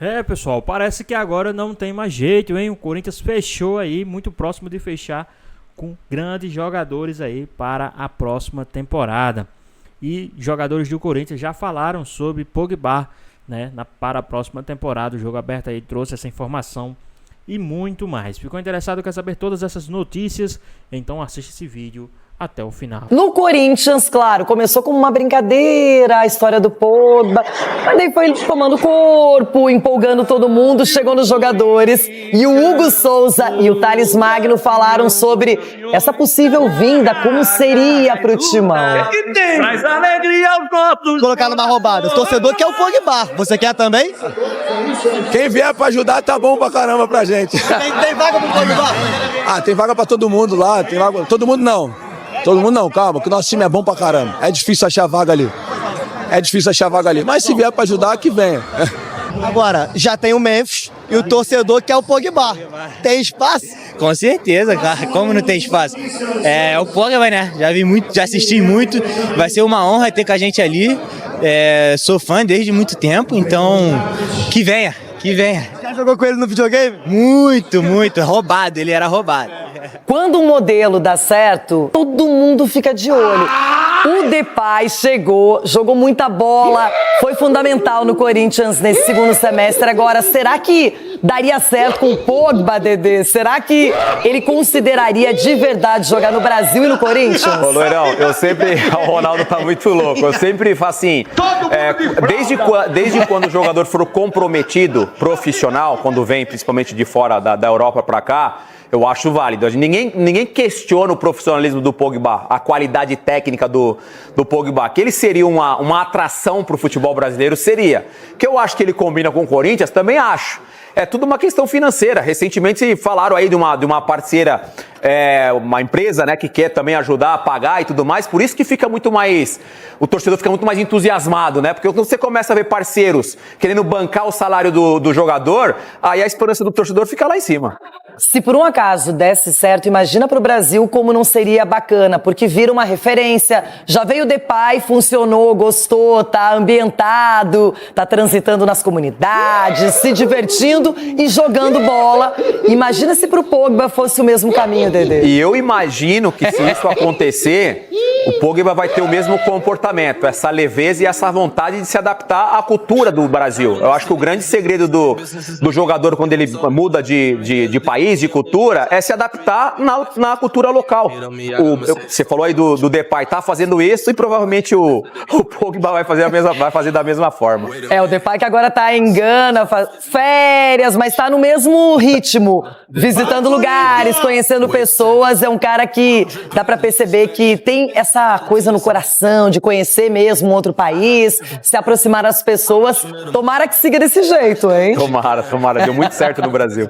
É, pessoal, parece que agora não tem mais jeito, hein? O Corinthians fechou aí, muito próximo de fechar com grandes jogadores aí para a próxima temporada. E jogadores do Corinthians já falaram sobre Pogba, né, para a próxima temporada. O Jogo Aberto aí trouxe essa informação e muito mais. Ficou interessado, quer saber todas essas notícias? Então assiste esse vídeo até o final. No Corinthians, claro, começou como uma brincadeira a história do Pogba, mas daí foi tomando corpo, empolgando todo mundo, chegou nos jogadores, e o Hugo Souza e o Thales Magno falaram sobre essa possível vinda, como seria pro Timão. Traz alegria aos nossos. Colocar numa roubada. O torcedor quer o Pogba. Você quer também? Quem vier pra ajudar tá bom pra caramba pra gente. Tem vaga pro Pogba? Ah, tem vaga pra todo mundo lá. Tem vaga... Todo mundo não. Todo mundo não, calma, que o nosso time é bom pra caramba. É difícil achar vaga ali. Mas se vier pra ajudar, que venha. Agora, já tem o Memphis e o torcedor quer o Pogba. Tem espaço? Com certeza, cara. Como não tem espaço? É o Pogba, né? Já vi muito, já assisti muito. Vai ser uma honra ter com a gente ali. Sou fã desde muito tempo, então que venha. Já jogou com ele no videogame? Muito, muito. Roubado, ele era roubado. Quando um modelo dá certo, todo mundo fica de olho. O Depay chegou, jogou muita bola, foi fundamental no Corinthians nesse segundo semestre. Agora, será que daria certo com o Pogba, Dedê? Será que ele consideraria de verdade jogar no Brasil e no Corinthians? Ô, Loirão, o Ronaldo tá muito louco. Eu sempre faço assim, desde quando o jogador for comprometido, profissional, quando vem principalmente de fora da Europa pra cá, eu acho válido. Ninguém questiona o profissionalismo do Pogba, a qualidade técnica do Pogba. Que ele seria uma atração para o futebol brasileiro, seria. Que eu acho que ele combina com o Corinthians, também acho. É tudo uma questão financeira. Recentemente falaram aí de uma parceira, uma empresa, né, que quer também ajudar a pagar e tudo mais. Por isso que fica muito mais... O torcedor fica muito mais entusiasmado, né? Porque quando você começa a ver parceiros querendo bancar o salário do jogador, aí a esperança do torcedor fica lá em cima. Se por um acaso desse certo, imagina pro Brasil como não seria bacana, porque vira uma referência, já veio o Depay, funcionou, gostou, tá ambientado, tá transitando nas comunidades, se divertindo e jogando bola. Imagina se pro Pogba fosse o mesmo caminho, Dedê. E eu imagino que se isso acontecer, o Pogba vai ter o mesmo comportamento, essa leveza e essa vontade de se adaptar à cultura do Brasil. Eu acho que o grande segredo do jogador quando ele muda de país, de cultura, é se adaptar na cultura local. Você falou aí do Depay, tá fazendo isso e provavelmente o Pogba vai fazer da mesma forma. O Depay que agora tá em Gana, férias, mas tá no mesmo ritmo, visitando lugares, conhecendo pessoas. É um cara que dá pra perceber que tem essa coisa no coração de conhecer mesmo outro país, se aproximar das pessoas. Tomara que siga desse jeito, hein? Tomara, deu muito certo no Brasil.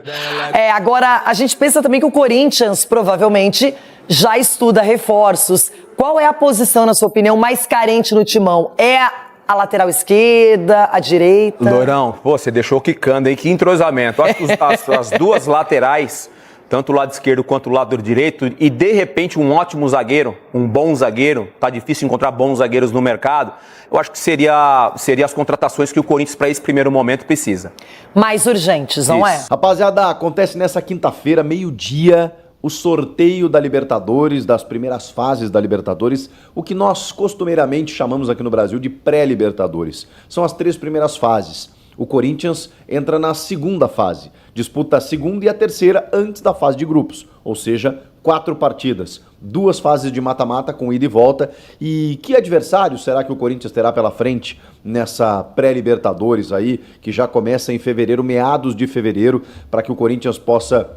Agora, a gente pensa também que o Corinthians provavelmente já estuda reforços. Qual é a posição, na sua opinião, mais carente no timão? É a lateral esquerda, a direita? Loirão, você deixou quicando aí, que entrosamento. Acho que as duas laterais, tanto o lado esquerdo quanto o lado direito, e de repente um ótimo zagueiro, um bom zagueiro, tá difícil encontrar bons zagueiros no mercado, eu acho que seria as contratações que o Corinthians para esse primeiro momento precisa. Mais urgentes, não é? Rapaziada, acontece nessa quinta-feira, meio-dia, o sorteio da Libertadores, das primeiras fases da Libertadores, o que nós costumeiramente chamamos aqui no Brasil de pré-Libertadores. São as 3 primeiras fases. O Corinthians entra na segunda fase, disputa a segunda e a terceira antes da fase de grupos, ou seja, 4 partidas, 2 fases de mata-mata com ida e volta. E que adversário será que o Corinthians terá pela frente nessa pré-Libertadores aí, que já começa em fevereiro, meados de fevereiro, para que o Corinthians possa,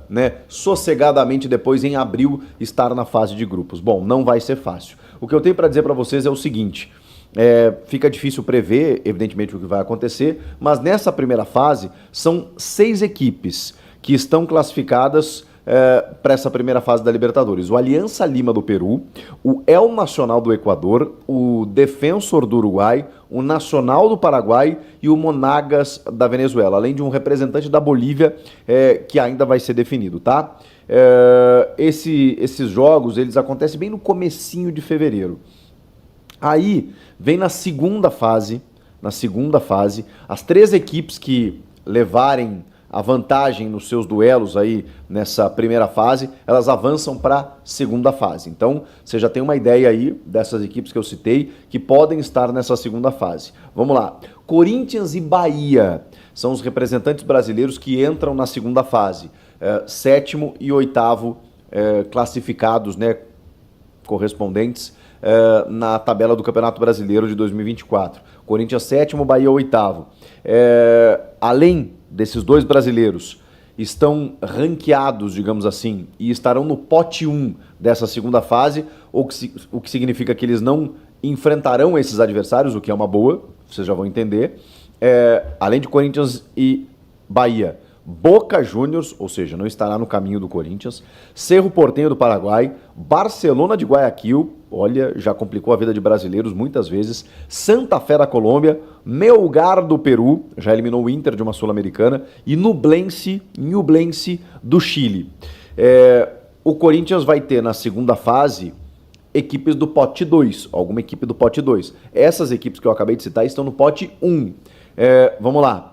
sossegadamente depois em abril estar na fase de grupos? Bom, não vai ser fácil. O que eu tenho para dizer para vocês é o seguinte: fica difícil prever, evidentemente, o que vai acontecer, mas nessa primeira fase são 6 equipes que estão classificadas para essa primeira fase da Libertadores. O Aliança Lima do Peru, o El Nacional do Equador, o Defensor do Uruguai, o Nacional do Paraguai e o Monagas da Venezuela, além de um representante da Bolívia que ainda vai ser definido, tá? Esses jogos, eles acontecem bem no comecinho de fevereiro. Aí vem na segunda fase, as 3 equipes que levarem a vantagem nos seus duelos aí nessa primeira fase, elas avançam para a segunda fase. Então, você já tem uma ideia aí dessas equipes que eu citei que podem estar nessa segunda fase. Vamos lá. Corinthians e Bahia são os representantes brasileiros que entram na segunda fase. Sétimo e oitavo classificados, né, correspondentes na tabela do Campeonato Brasileiro de 2024. Corinthians sétimo, Bahia oitavo. Além desses dois brasileiros, estão ranqueados, digamos assim, e estarão no pote 1 dessa segunda fase, o que significa que eles não enfrentarão esses adversários, o que é uma boa, vocês já vão entender. Além de Corinthians e Bahia, Boca Juniors, ou seja, não estará no caminho do Corinthians, Cerro Porteño do Paraguai, Barcelona de Guayaquil, olha, já complicou a vida de brasileiros muitas vezes, Santa Fé da Colômbia, Melgar do Peru, já eliminou o Inter de uma Sul-Americana, e Ñublense do Chile. O Corinthians vai ter na segunda fase equipes do pote 2, alguma equipe do pote 2. Essas equipes que eu acabei de citar estão no pote 1. Vamos lá.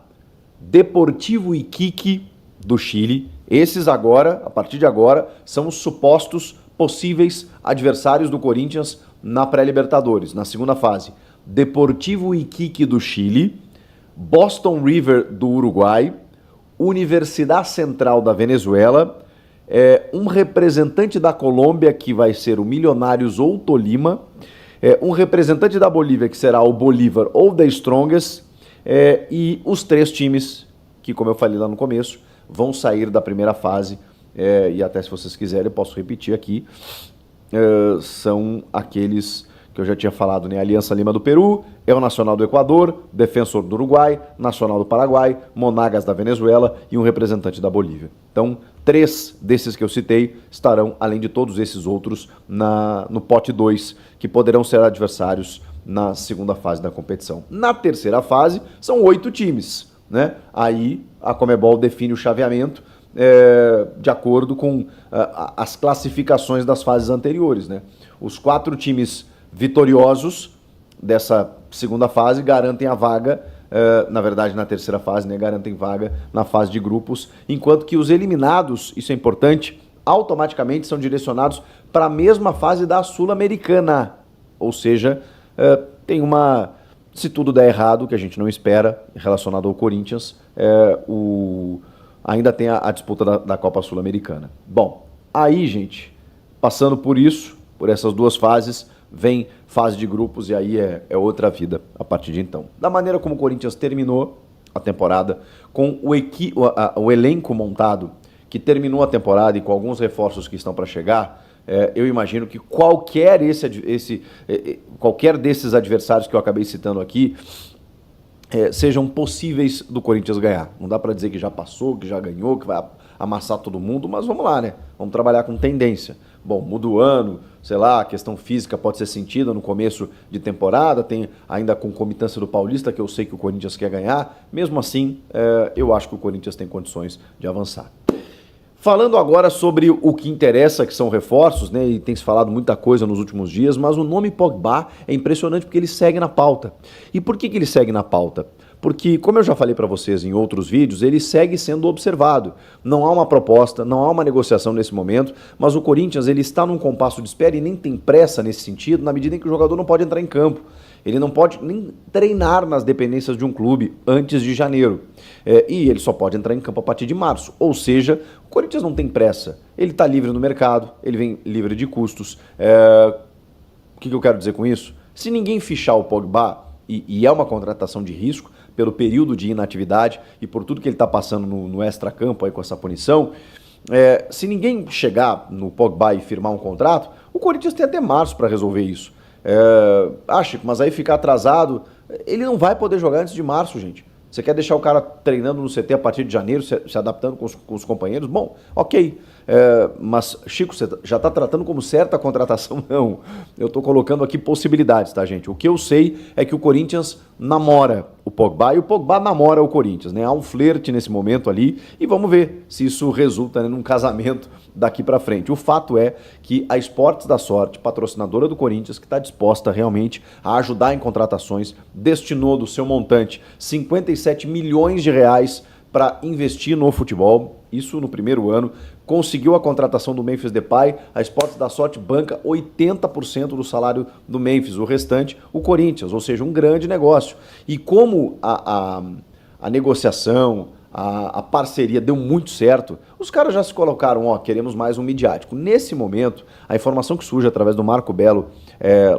Deportivo Iquique do Chile, esses agora, a partir de agora, são os supostos possíveis adversários do Corinthians na pré-Libertadores, na segunda fase. Deportivo Iquique do Chile, Boston River do Uruguai, Universidade Central da Venezuela, um representante da Colômbia que vai ser o Millonarios ou Tolima, um representante da Bolívia que será o Bolívar ou The Strongest, e os 3 times que, como eu falei lá no começo, vão sair da primeira fase, e até se vocês quiserem eu posso repetir aqui, são aqueles que eu já tinha falado, né? Aliança Lima do Peru, El Nacional do Equador, Defensor do Uruguai, Nacional do Paraguai, Monagas da Venezuela e um representante da Bolívia. Então, 3 desses que eu citei estarão, além de todos esses outros, no pote 2, que poderão ser adversários na segunda fase da competição. Na terceira fase, são 8 times, né? Aí a Conmebol define o chaveamento de acordo com as classificações das fases anteriores, né? Os 4 times vitoriosos dessa segunda fase garantem a vaga, na verdade na terceira fase, né? Garantem vaga na fase de grupos, enquanto que os eliminados, isso é importante, automaticamente são direcionados para a mesma fase da Sul-Americana, ou seja, tem se tudo der errado, que a gente não espera, relacionado ao Corinthians, ainda tem a disputa da Copa Sul-Americana. Bom, aí, gente, passando por isso, por essas 2 fases, vem fase de grupos e aí é outra vida a partir de então. Da maneira como o Corinthians terminou a temporada, com o elenco montado, que terminou a temporada e com alguns reforços que estão para chegar, eu imagino que qualquer desses adversários que eu acabei citando aqui sejam possíveis do Corinthians ganhar. Não dá para dizer que já passou, que já ganhou, que vai amassar todo mundo, mas vamos lá, né? Vamos trabalhar com tendência. Bom, muda o ano, sei lá, a questão física pode ser sentida no começo de temporada, tem ainda a concomitância do Paulista, que eu sei que o Corinthians quer ganhar. Mesmo assim, eu acho que o Corinthians tem condições de avançar. Falando agora sobre o que interessa, que são reforços, né? E tem se falado muita coisa nos últimos dias, mas o nome Pogba é impressionante porque ele segue na pauta. E por que ele segue na pauta? Porque, como eu já falei para vocês em outros vídeos, ele segue sendo observado. Não há uma proposta, não há uma negociação nesse momento, mas o Corinthians ele está num compasso de espera e nem tem pressa nesse sentido, na medida em que o jogador não pode entrar em campo. Ele não pode nem treinar nas dependências de um clube antes de janeiro. E ele só pode entrar em campo a partir de março. Ou seja, o Corinthians não tem pressa. Ele está livre no mercado, ele vem livre de custos. O que eu quero dizer com isso? Se ninguém fichar o Pogba, e é uma contratação de risco, pelo período de inatividade e por tudo que ele está passando no extracampo aí com essa punição, se ninguém chegar no Pogba e firmar um contrato, o Corinthians tem até março para resolver isso. Chico, mas aí ficar atrasado, ele não vai poder jogar antes de março, gente. Você quer deixar o cara treinando no CT a partir de janeiro, se adaptando com os companheiros? Bom, ok. Mas, Chico, você já está tratando como certa a contratação? Não. Eu estou colocando aqui possibilidades, tá, gente? O que eu sei é que o Corinthians namora o Pogba e o Pogba namora o Corinthians, né? Há um flerte nesse momento ali e vamos ver se isso resulta, né, num casamento daqui para frente. O fato é que a Esportes da Sorte, patrocinadora do Corinthians, que está disposta realmente a ajudar em contratações, destinou do seu montante 57 milhões de reais para investir no futebol, isso no primeiro ano, conseguiu a contratação do Memphis Depay, a Esportes da Sorte banca 80% do salário do Memphis, o restante o Corinthians, ou seja, um grande negócio. E como a negociação, a parceria deu muito certo, os caras já se colocaram, ó, queremos mais um midiático. Nesse momento, a informação que surge através do Marco Belo,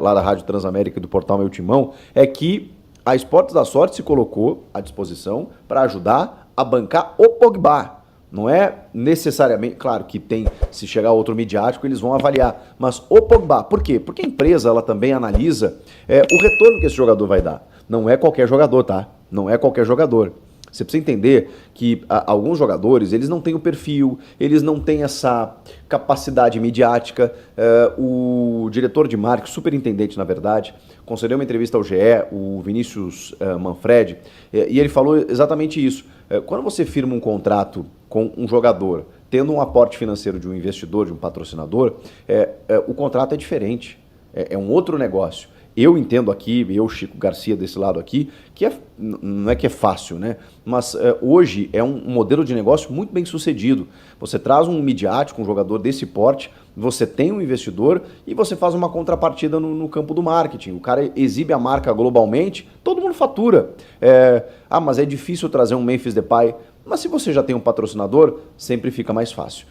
lá da Rádio Transamérica e do portal Meu Timão, é que a Esportes da Sorte se colocou à disposição para ajudar a bancar o Pogba. Não é necessariamente, claro que tem, se chegar outro midiático, eles vão avaliar, mas o Pogba, por quê? Porque a empresa, ela também analisa o retorno que esse jogador vai dar. Não é qualquer jogador, tá? Não é qualquer jogador. Você precisa entender que alguns jogadores, eles não têm o perfil, eles não têm essa capacidade midiática. O diretor de marketing, superintendente na verdade, concedeu uma entrevista ao GE, o Vinícius Manfredi, e ele falou exatamente isso. Quando você firma um contrato com um jogador, tendo um aporte financeiro de um investidor, de um patrocinador, o contrato é diferente, é um outro negócio. Eu entendo aqui, eu, Chico Garcia, desse lado aqui, que não é que é fácil, né? Mas hoje é um modelo de negócio muito bem sucedido. Você traz um midiático, um jogador desse porte, você tem um investidor e você faz uma contrapartida no campo do marketing. O cara exibe a marca globalmente, todo mundo fatura. Mas é difícil trazer um Memphis Depay. Mas se você já tem um patrocinador, sempre fica mais fácil.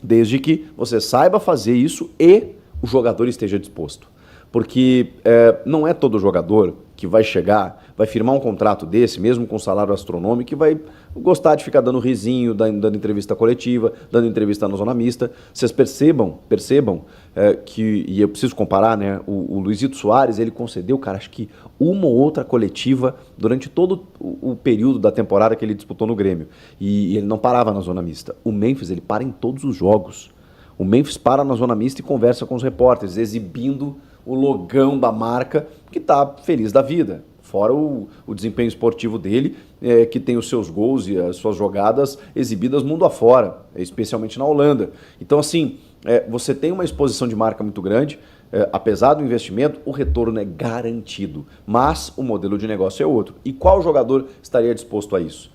Desde que você saiba fazer isso e o jogador esteja disposto. Porque não é todo jogador que vai chegar, vai firmar um contrato desse, mesmo com salário astronômico, que vai gostar de ficar dando risinho, dando entrevista coletiva, dando entrevista na zona mista. Vocês percebam que, e eu preciso comparar, né, o Luizito Soares, ele concedeu, cara, acho que uma ou outra coletiva durante todo o período da temporada que ele disputou no Grêmio. E ele não parava na zona mista. O Memphis, ele para em todos os jogos. O Memphis para na zona mista e conversa com os repórteres, exibindo o logão da marca, que está feliz da vida. Fora o desempenho esportivo dele, que tem os seus gols e as suas jogadas exibidas mundo afora, especialmente na Holanda. Então, assim, você tem uma exposição de marca muito grande, apesar do investimento, o retorno é garantido. Mas o modelo de negócio é outro. E qual jogador estaria disposto a isso?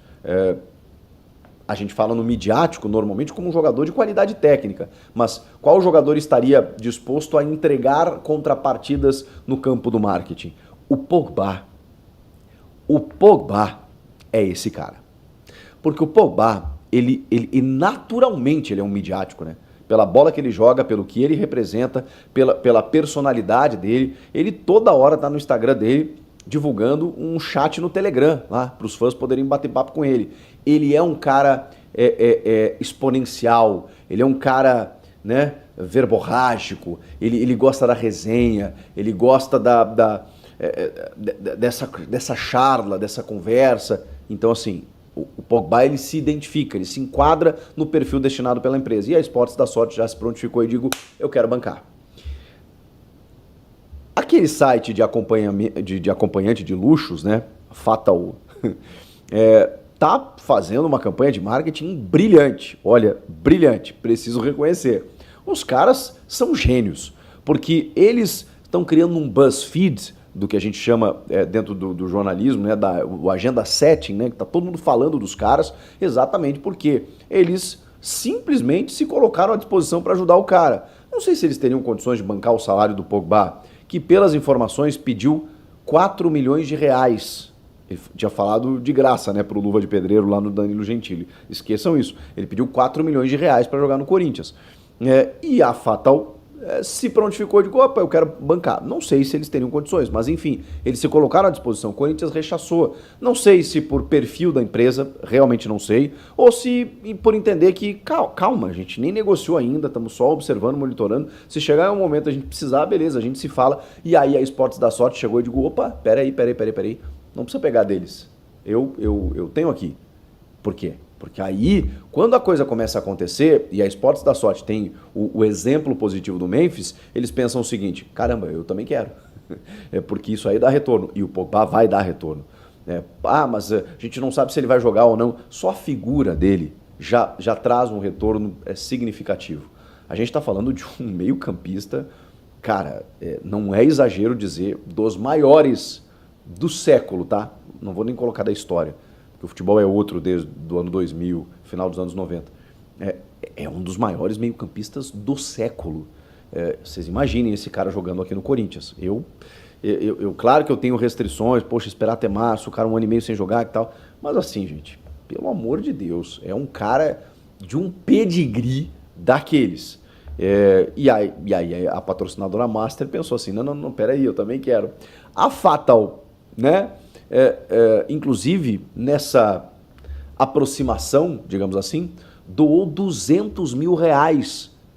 A gente fala no midiático normalmente como um jogador de qualidade técnica, mas qual jogador estaria disposto a entregar contrapartidas no campo do marketing? O Pogba. O Pogba é esse cara. Porque o Pogba, ele naturalmente ele é um midiático, né? Pela bola que ele joga, pelo que ele representa, pela personalidade dele. Ele toda hora tá no Instagram dele divulgando um chat no Telegram, lá, para os fãs poderem bater papo com ele. Ele é um cara exponencial, ele é um cara, né, verborrágico, ele gosta da resenha, ele gosta dessa charla, dessa conversa. Então, assim, o Pogba, ele se identifica, ele se enquadra no perfil destinado pela empresa. E a Esportes da Sorte já se prontificou e digo, eu quero bancar. Aquele site de acompanhante de luxos, né, Fatal, tá fazendo uma campanha de marketing brilhante. Olha, brilhante, preciso reconhecer. Os caras são gênios, porque eles estão criando um BuzzFeed, do que a gente chama dentro do jornalismo, né, o agenda setting, né, que tá todo mundo falando dos caras, exatamente porque eles simplesmente se colocaram à disposição para ajudar o cara. Não sei se eles teriam condições de bancar o salário do Pogba, que pelas informações pediu 4 milhões de reais. Ele tinha falado de graça, né, pro Luva de Pedreiro lá no Danilo Gentili. Esqueçam isso. Ele pediu 4 milhões de reais para jogar no Corinthians. E a Fatal se prontificou de opa, eu quero bancar. Não sei se eles teriam condições, mas enfim, eles se colocaram à disposição. O Corinthians rechaçou. Não sei se por perfil da empresa, realmente não sei, ou se por entender que, calma, a gente nem negociou ainda, estamos só observando, monitorando. Se chegar um momento a gente precisar, beleza, a gente se fala. E aí a Esportes da Sorte chegou e digo, opa, peraí. Não precisa pegar deles. Eu tenho aqui. Por quê? Porque aí, quando a coisa começa a acontecer, e a Esportes da Sorte tem o exemplo positivo do Memphis, eles pensam o seguinte, caramba, eu também quero. Porque isso aí dá retorno. E o Pogba vai dar retorno. Mas a gente não sabe se ele vai jogar ou não. Só a figura dele já traz um retorno significativo. A gente está falando de um meio-campista, cara, não é exagero dizer, dos maiores do século, tá? Não vou nem colocar da história. que o futebol é outro desde o ano 2000, final dos anos 90. É um dos maiores meio-campistas do século. Vocês imaginem esse cara jogando aqui no Corinthians. Claro que eu tenho restrições, poxa, esperar até março, o cara 1 ano e meio sem jogar e tal. Mas assim, gente, pelo amor de Deus, é um cara de um pedigree daqueles. E aí a patrocinadora Master pensou assim, não, peraí, eu também quero. A Fatal, né, inclusive nessa aproximação, digamos assim, doou R$200 mil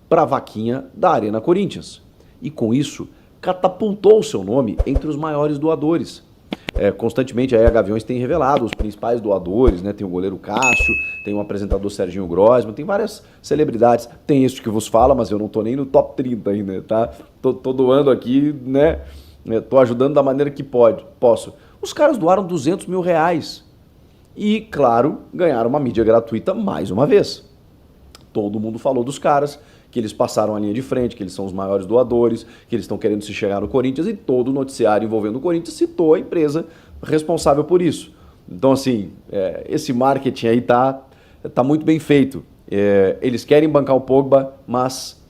para a vaquinha da Arena Corinthians. E com isso, catapultou o seu nome entre os maiores doadores. Constantemente aí a Gaviões tem revelado os principais doadores, né? Tem o goleiro Cássio, tem o apresentador Serginho Grossman, tem várias celebridades. Tem este que vos fala, mas eu não tô nem no top 30 ainda, tá? Tô doando aqui, né? Tô ajudando da maneira que posso. Os caras doaram R$200 mil. E, claro, ganharam uma mídia gratuita mais uma vez. Todo mundo falou dos caras, que eles passaram a linha de frente, que eles são os maiores doadores, que eles estão querendo se chegar no Corinthians, e todo o noticiário envolvendo o Corinthians citou a empresa responsável por isso. Então, assim, esse marketing aí tá muito bem feito. Eles querem bancar o Pogba, mas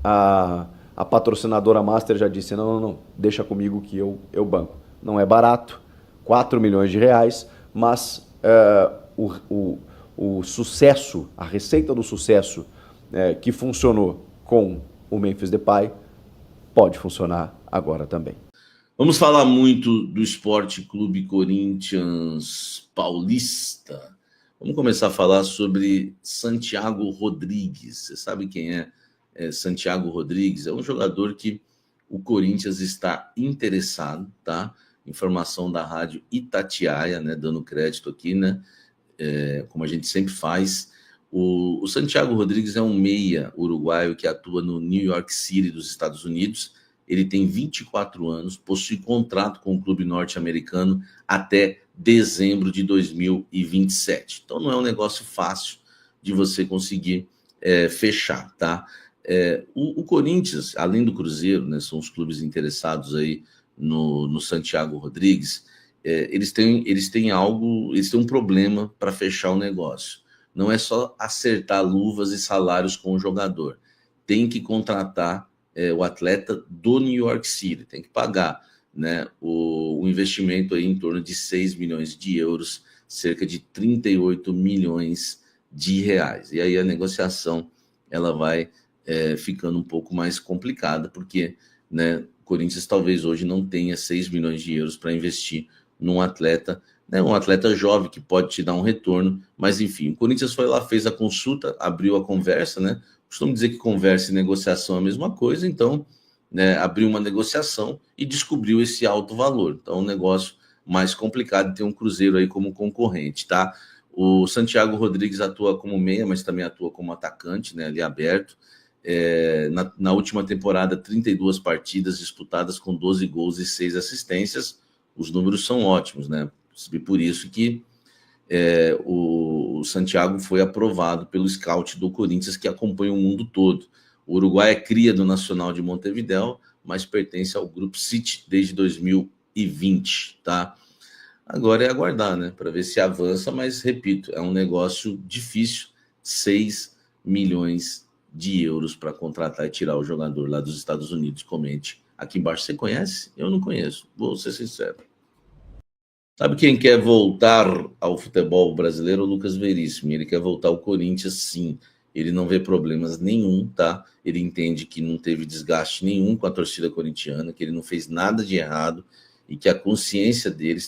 a patrocinadora Master já disse, não, deixa comigo que eu banco. Não é barato, R$4 milhões, mas o sucesso, a receita do sucesso que funcionou com o Memphis Depay pode funcionar agora também. Vamos falar muito do Esporte Clube Corinthians Paulista. Vamos começar a falar sobre Santiago Rodrigues. Você sabe quem é Santiago Rodrigues? É um jogador que o Corinthians está interessado, tá? Informação da rádio Itatiaia, né? Dando crédito aqui, né? Como a gente sempre faz. O Santiago Rodrigues é um meia uruguaio que atua no New York City dos Estados Unidos. Ele tem 24 anos, possui contrato com o clube norte-americano até dezembro de 2027. Então não é um negócio fácil de você conseguir fechar, tá? O Corinthians, além do Cruzeiro, né, são os clubes interessados aí no Santiago Rodrigues. Eles têm um problema para fechar o negócio. Não é só acertar luvas e salários com o jogador. Tem que contratar o atleta do New York City. Tem que pagar, né, o investimento aí em torno de 6 milhões de euros, cerca de 38 milhões de reais. E aí a negociação ela vai ficando um pouco mais complicada, porque, né, o Corinthians talvez hoje não tenha 6 milhões de euros para investir num atleta, né, um atleta jovem que pode te dar um retorno, mas enfim, o Corinthians foi lá, fez a consulta, abriu a conversa, né? Costumo dizer que conversa e negociação é a mesma coisa, então, né, abriu uma negociação e descobriu esse alto valor. Então, um negócio mais complicado de ter um Cruzeiro aí como concorrente, tá? O Santiago Rodrigues atua como meia, mas também atua como atacante, né, ali aberto. Na última temporada, 32 partidas disputadas com 12 gols e 6 assistências. Os números são ótimos, né? E por isso que o Santiago foi aprovado pelo scout do Corinthians, que acompanha o mundo todo. O Uruguai é cria do Nacional de Montevidéu, mas pertence ao Grupo City desde 2020, tá? Agora é aguardar, né, para ver se avança, mas, repito, é um negócio difícil, 6 milhões de euros para contratar e tirar o jogador lá dos Estados Unidos. Comente aqui embaixo. Você conhece? Eu não conheço, vou ser sincero. Sabe quem quer voltar ao futebol brasileiro? O Lucas Veríssimo. Ele quer voltar ao Corinthians, sim. Ele não vê problemas nenhum, tá? Ele entende que não teve desgaste nenhum com a torcida corintiana, que ele não fez nada de errado e que a consciência dele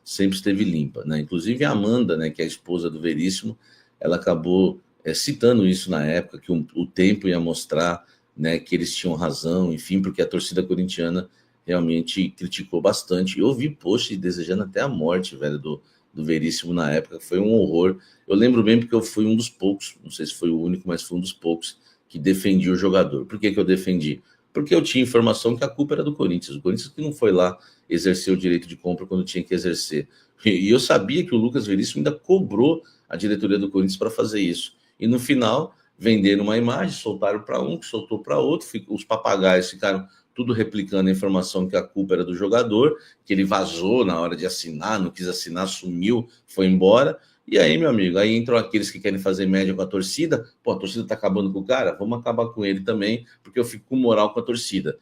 sempre esteve limpa, né? Inclusive a Amanda, né, que é a esposa do Veríssimo, ela acabou citando isso na época, que o tempo ia mostrar, né, que eles tinham razão, enfim, porque a torcida corintiana realmente criticou bastante. Eu vi post desejando até a morte, velho, do Veríssimo na época. Foi um horror. Eu lembro bem porque eu fui um dos poucos, não sei se foi o único, mas fui um dos poucos que defendia o jogador. Por que eu defendi? Porque eu tinha informação que a culpa era do Corinthians. O Corinthians que não foi lá exercer o direito de compra quando tinha que exercer. E eu sabia que o Lucas Veríssimo ainda cobrou a diretoria do Corinthians para fazer isso. E no final, venderam uma imagem, soltaram para um, que soltou para outro, os papagaios ficaram tudo replicando a informação que a culpa era do jogador, que ele vazou na hora de assinar, não quis assinar, sumiu, foi embora. E aí, meu amigo, aí entram aqueles que querem fazer média com a torcida. Pô, a torcida tá acabando com o cara, vamos acabar com ele também, porque eu fico com moral com a torcida.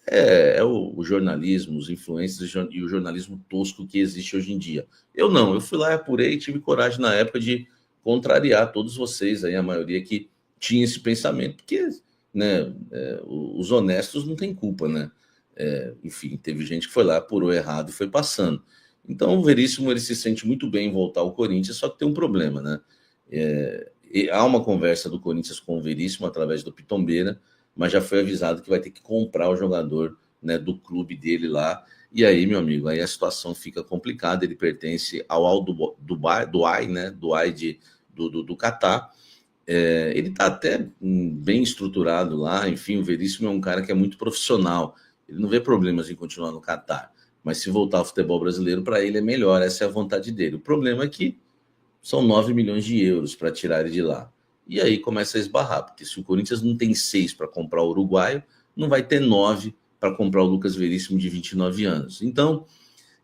É o jornalismo, os influencers e o jornalismo tosco que existe hoje em dia. Eu fui lá, apurei, tive coragem na época de contrariar todos vocês, aí, a maioria que tinha esse pensamento, porque, né, os honestos não têm culpa, né? Enfim, teve gente que foi lá, apurou errado e foi passando. Então o Veríssimo, ele se sente muito bem em voltar ao Corinthians, só que tem um problema, né? Há uma conversa do Corinthians com o Veríssimo através do Pitombeira, mas já foi avisado que vai ter que comprar o jogador, né, do clube dele lá. E aí, meu amigo, aí a situação fica complicada. Ele pertence ao Al Dubai, né? Do Catar. Ele está até bem estruturado lá. Enfim, o Veríssimo é um cara que é muito profissional. Ele não vê problemas em continuar no Catar. Mas se voltar ao futebol brasileiro, para ele é melhor. Essa é a vontade dele. O problema é que são 9 milhões de euros para tirar ele de lá. E aí começa a esbarrar, porque se o Corinthians não tem 6 para comprar o uruguaio, não vai ter 9 para comprar o Lucas Veríssimo de 29 anos. Então,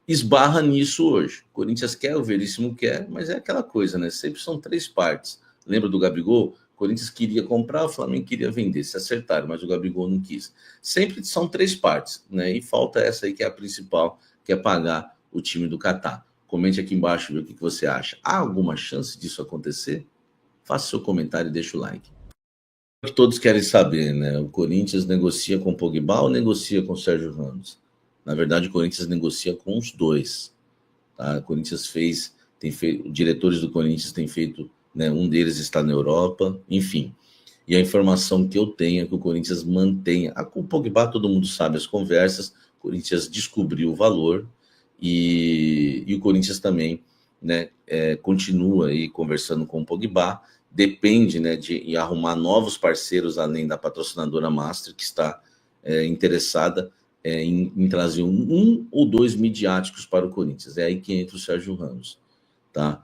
esbarra nisso hoje. O Corinthians quer, o Veríssimo quer, mas é aquela coisa, né? Sempre são 3 partes. Lembra do Gabigol? O Corinthians queria comprar, o Flamengo queria vender, se acertaram, mas o Gabigol não quis. Sempre são 3 partes, né? E falta essa aí que é a principal, que é pagar o time do Catar. Comente aqui embaixo, ver o que você acha. Há alguma chance disso acontecer? Faça seu comentário e deixa o like. O que todos querem saber, né? O Corinthians negocia com o Pogba ou negocia com o Sérgio Ramos? Na verdade, o Corinthians negocia com os dois. Tá? O Corinthians diretores do Corinthians têm feito, né, um deles está na Europa, enfim. E a informação que eu tenho é que o Corinthians mantém. Com o Pogba, todo mundo sabe as conversas, o Corinthians descobriu o valor e o Corinthians também, né, continua aí conversando com o Pogba. Depende, né, de arrumar novos parceiros além da patrocinadora Master, que está interessada em trazer um ou 2 midiáticos para o Corinthians. É aí que entra o Sérgio Ramos, tá?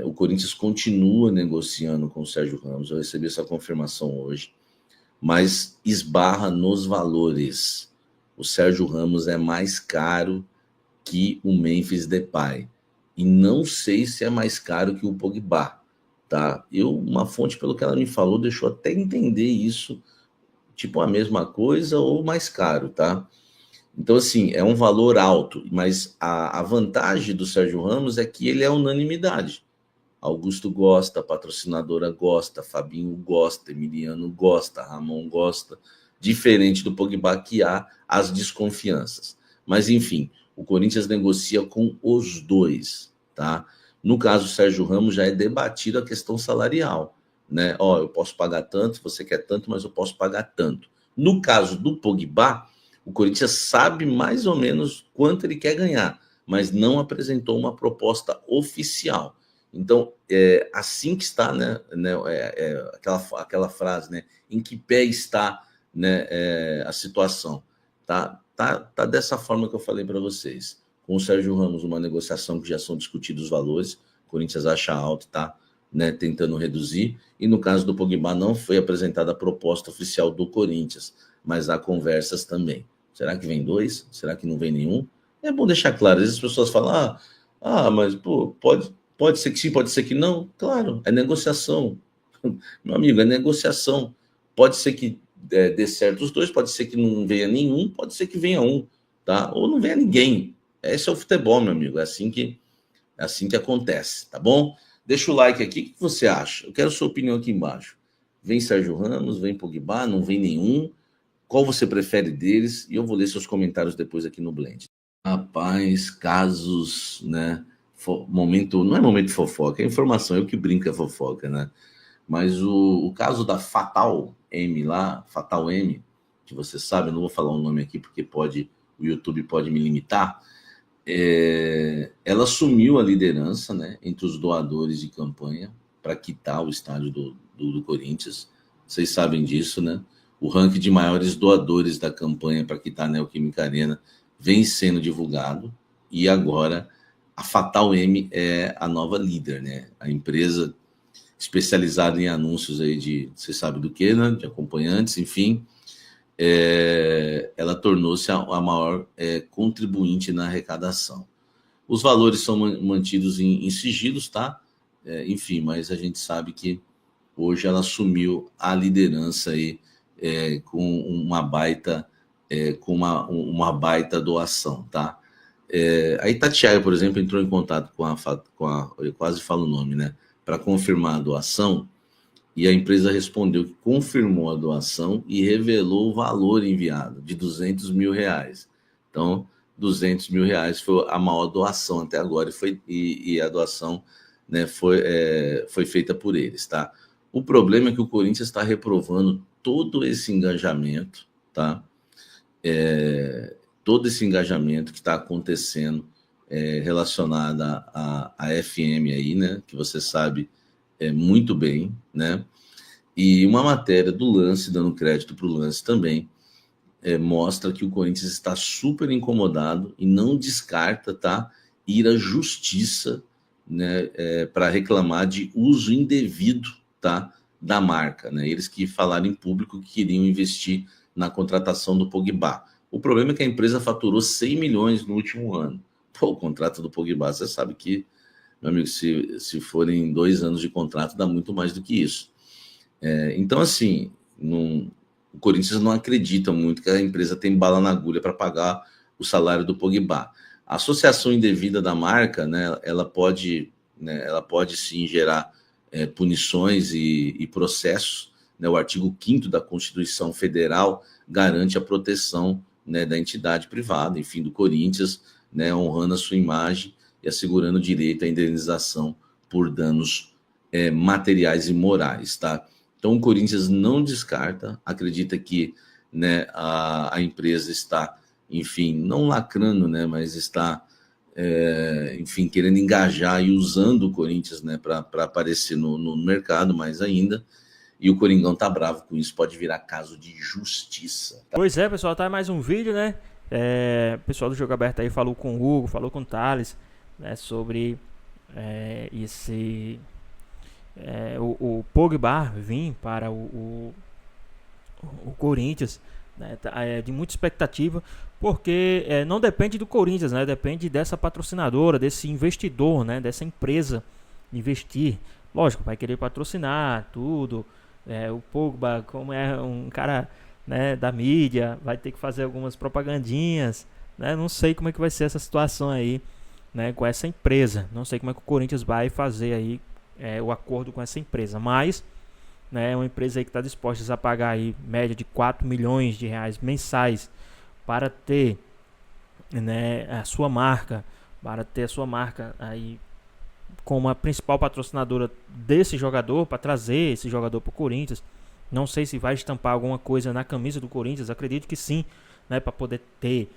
O Corinthians continua negociando com o Sérgio Ramos. Eu recebi essa confirmação hoje, mas esbarra nos valores. O Sérgio Ramos é mais caro que o Memphis Depay e não sei se é mais caro que o Pogba. Tá? Uma fonte, pelo que ela me falou, deixou até entender isso, tipo a mesma coisa ou mais caro, tá? Então, assim, é um valor alto, mas a vantagem do Sérgio Ramos é que ele é unanimidade. Augusto gosta, a patrocinadora gosta, Fabinho gosta, Emiliano gosta, Ramon gosta, diferente do Pogba, que há as desconfianças. Mas, enfim, o Corinthians negocia com os dois, tá? No caso do Sérgio Ramos, já é debatido a questão salarial, né? Eu posso pagar tanto, você quer tanto, mas eu posso pagar tanto. No caso do Pogba, o Corinthians sabe mais ou menos quanto ele quer ganhar, mas não apresentou uma proposta oficial. Então, assim que está, né, aquela frase, né? Em que pé está, né, a situação? Tá dessa forma que eu falei para vocês. Com o Sérgio Ramos, uma negociação que já são discutidos os valores, o Corinthians acha alto, tá, né, tentando reduzir, e no caso do Pogba não foi apresentada a proposta oficial do Corinthians, mas há conversas também. Será que vem 2? Será que não vem nenhum? É bom deixar claro, às vezes as pessoas falam, mas pô, pode ser que sim, pode ser que não. Claro, é negociação. Meu amigo, é negociação. Pode ser que dê certo os 2, pode ser que não venha nenhum, pode ser que venha um, tá? Ou não venha ninguém. Esse é o futebol, meu amigo. É assim que acontece, tá bom? Deixa o like aqui. O que você acha? Eu quero a sua opinião aqui embaixo. Vem Sérgio Ramos, vem Pogba, não vem nenhum? Qual você prefere deles? E eu vou ler seus comentários depois aqui no Blend. Rapaz, casos, né? Momento, não é momento de fofoca, é informação. Eu que brinco é fofoca, né? Mas o caso da Fatal M lá, Fatal M, que você sabe, eu não vou falar o nome aqui porque o YouTube pode me limitar. Ela assumiu a liderança, né, entre os doadores de campanha para quitar o estádio do Corinthians. Vocês sabem disso, né? O ranking de maiores doadores da campanha para quitar a Neoquímica Arena vem sendo divulgado e agora a Fatal M é a nova líder, né? A empresa especializada em anúncios aí você sabe do que, né? De acompanhantes, enfim. ela tornou-se a maior contribuinte na arrecadação. Os valores são mantidos em sigilos, tá? Enfim, mas a gente sabe que hoje ela assumiu a liderança aí com uma baita doação, tá? A Itatiaia, por exemplo, entrou em contato com a eu quase falo o nome, né? Para confirmar a doação, e a empresa respondeu que confirmou a doação e revelou o valor enviado, de R$200 mil. Então, R$200 mil foi a maior doação até agora, e a doação, né, foi feita por eles, tá? O problema é que o Corinthians está reprovando todo esse engajamento, tá? Todo esse engajamento que está acontecendo relacionado à FM aí, né? Que você sabe muito bem, né? E uma matéria do Lance, dando crédito para o Lance também, mostra que o Corinthians está super incomodado e não descarta, tá, ir à justiça, né, para reclamar de uso indevido, tá, da marca, né? Eles que falaram em público que queriam investir na contratação do Pogba. O problema é que a empresa faturou 100 milhões no último ano. Pô, o contrato do Pogba, você sabe que, meu amigo, se forem 2 anos de contrato, dá muito mais do que isso. Então, assim, o Corinthians não acredita muito que a empresa tem bala na agulha para pagar o salário do Pogba. A associação indevida da marca, né, ela pode sim gerar punições e processos, né? O artigo 5º da Constituição Federal garante a proteção, né, da entidade privada, enfim, do Corinthians, né, honrando a sua imagem e assegurando o direito à indenização por danos materiais e morais, tá? Então, o Corinthians não descarta, acredita que, né, a empresa está, enfim, não lacrando, né, mas está, enfim, querendo engajar e usando o Corinthians, né, para aparecer no mercado mais ainda. E o Coringão tá bravo com isso, pode virar caso de justiça. Pois é, pessoal, tá mais um vídeo, né? O pessoal do Jogo Aberto aí falou com o Hugo, falou com o Thales, né, sobre o Pogba vir para o Corinthians, né, de muita expectativa, porque não depende do Corinthians, né? Depende dessa patrocinadora, desse investidor, né? Dessa empresa investir. Lógico, vai querer patrocinar tudo. O Pogba, como é um cara, né, da mídia, vai ter que fazer algumas propagandinhas, né? Não sei como é que vai ser essa situação aí, né, com essa empresa. Não sei como é que o Corinthians vai fazer aí o acordo com essa empresa, mas, né, é uma empresa aí que está disposta a pagar aí média de R$4 milhões mensais para ter, né, a sua marca, aí como a principal patrocinadora desse jogador, para trazer esse jogador para o Corinthians. Não sei se vai estampar alguma coisa na camisa do Corinthians, acredito que sim, né, para poder ter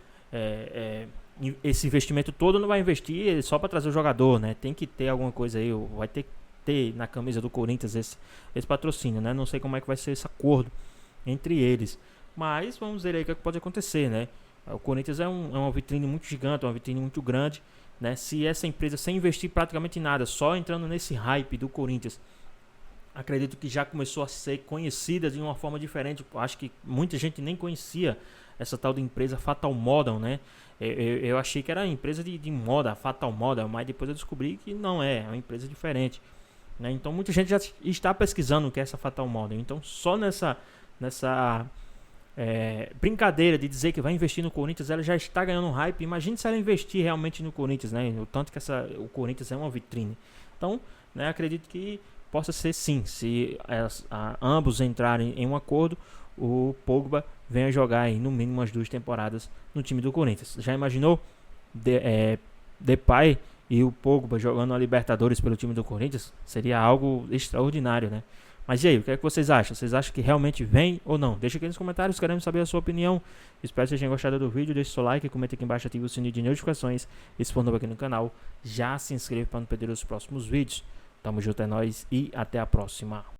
esse investimento todo. Não vai investir só para trazer o jogador, né? Tem que ter alguma coisa aí, vai ter que ter na camisa do Corinthians esse patrocínio, né? Não sei como é que vai ser esse acordo entre eles, mas vamos ver aí o que pode acontecer, né? O Corinthians é uma vitrine muito gigante, uma vitrine muito grande, né? Se essa empresa, sem investir praticamente nada, só entrando nesse hype do Corinthians, acredito que já começou a ser conhecida de uma forma diferente. Acho que muita gente nem conhecia essa tal de empresa Fatal Model, né? Eu achei que era empresa de moda, Fatal Model, mas depois eu descobri que não é uma empresa diferente, né? Então muita gente já está pesquisando o que é essa Fatal Model. Então só nessa brincadeira de dizer que vai investir no Corinthians, ela já está ganhando um hype. Imagine se ela investir realmente no Corinthians, né? O tanto que o Corinthians é uma vitrine. Então, né, acredito que possa ser sim, se ambos entrarem em um acordo, o Pogba venha jogar aí no mínimo umas 2 temporadas no time do Corinthians. Já imaginou Depay e o Pogba jogando a Libertadores pelo time do Corinthians? Seria algo extraordinário, né? Mas e aí, o que é que vocês acham? Vocês acham que realmente vem ou não? Deixa aqui nos comentários, queremos saber a sua opinião. Espero que vocês tenham gostado do vídeo. Deixe seu like, comenta aqui embaixo, ative o sininho de notificações. E se for novo aqui no canal, já se inscreva para não perder os próximos vídeos. Tamo junto, é nóis e até a próxima.